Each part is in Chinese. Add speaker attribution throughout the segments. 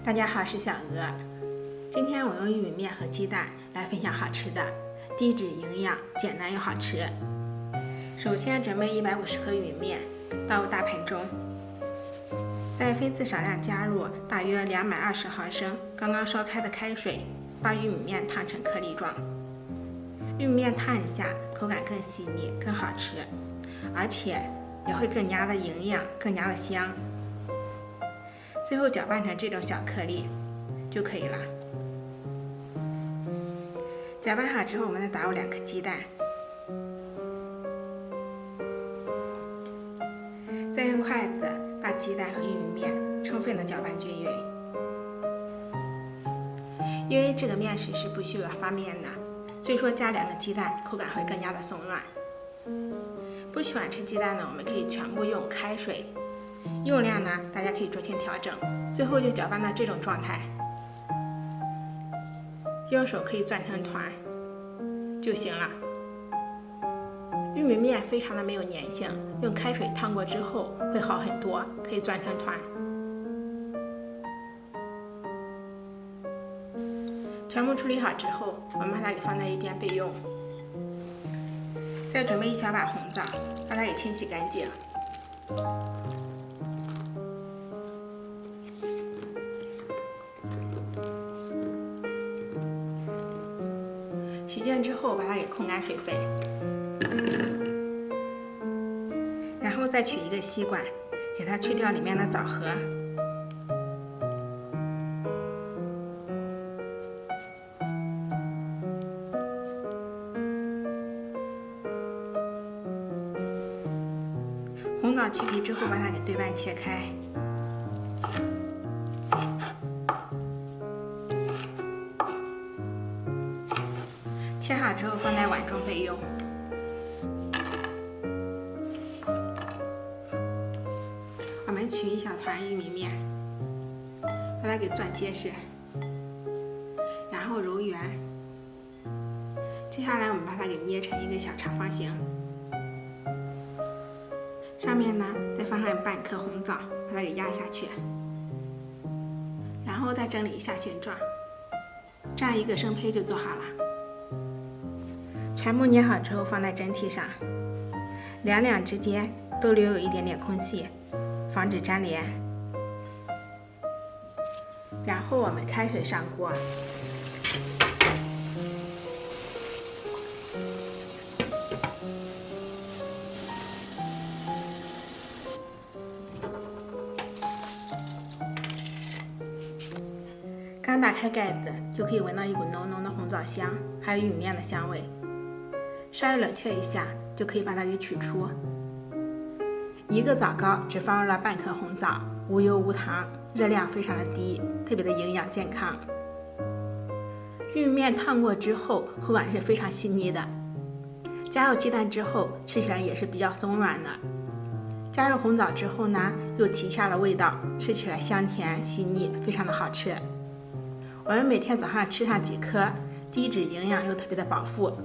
Speaker 1: 大家好，是小鹅。今天我用玉米面和鸡蛋来分享好吃的，低脂营养，简单又好吃。首先准备150克玉米面，倒入大盆中，再分次少量加入大约220毫升刚刚烧开的开水，把玉米面烫成颗粒状。玉米面烫一下，口感更细腻，更好吃，而且也会更加的营养，更加的香。最后搅拌成这种小颗粒就可以了。搅拌好之后，我们再打入2颗鸡蛋，再用筷子把鸡蛋和玉米面充分的搅拌均匀。因为这个面食是不需要发面的，所以说加2个鸡蛋口感会更加的松软。不喜欢吃鸡蛋呢，我们可以全部用开水。用量呢，大家可以酌情调整。最后就搅拌到这种状态，用手可以攥成团就行了。玉米面非常的没有粘性，用开水烫过之后会好很多，可以攥成团。全部处理好之后，我们把它给放在一边备用。再准备1小把红枣，把它给清洗干净。洗净之后，把它给控干水分，然后再取一个吸管，给它去掉里面的枣核。红枣去皮之后，把它给对半切开。切好之后放在碗中备用。我们取1小团玉米面，把它给攥结实，然后揉圆。接下来我们把它给捏成一个小长方形，上面呢再放上半颗红枣，把它给压下去，然后再整理一下形状，这样一个生胚就做好了。全部捏好之后放在蒸屉上，两之间都留有一点点空隙，防止粘连。然后我们开水上锅，刚打开盖子就可以闻到一股浓浓的红枣香，还有玉米面的香味。稍微冷却一下就可以把它给取出。1个枣糕只放入了半颗红枣，无油无糖，热量非常的低，特别的营养健康。玉米面烫过之后口感是非常细腻的，加入鸡蛋之后吃起来也是比较松软的。加入红枣之后呢，又提下了味道，吃起来香甜细腻，非常的好吃。我们每天早上吃上几颗，低脂营养又特别的饱腹，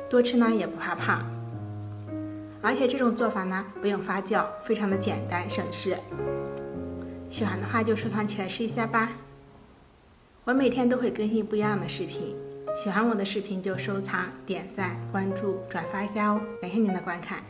Speaker 1: 多吃呢也不怕胖。而且这种做法呢不用发酵，非常的简单省事。喜欢的话就收藏起来试一下吧。我每天都会更新不一样的视频，喜欢我的视频就收藏、点赞、关注、转发一下哦。感谢您的观看。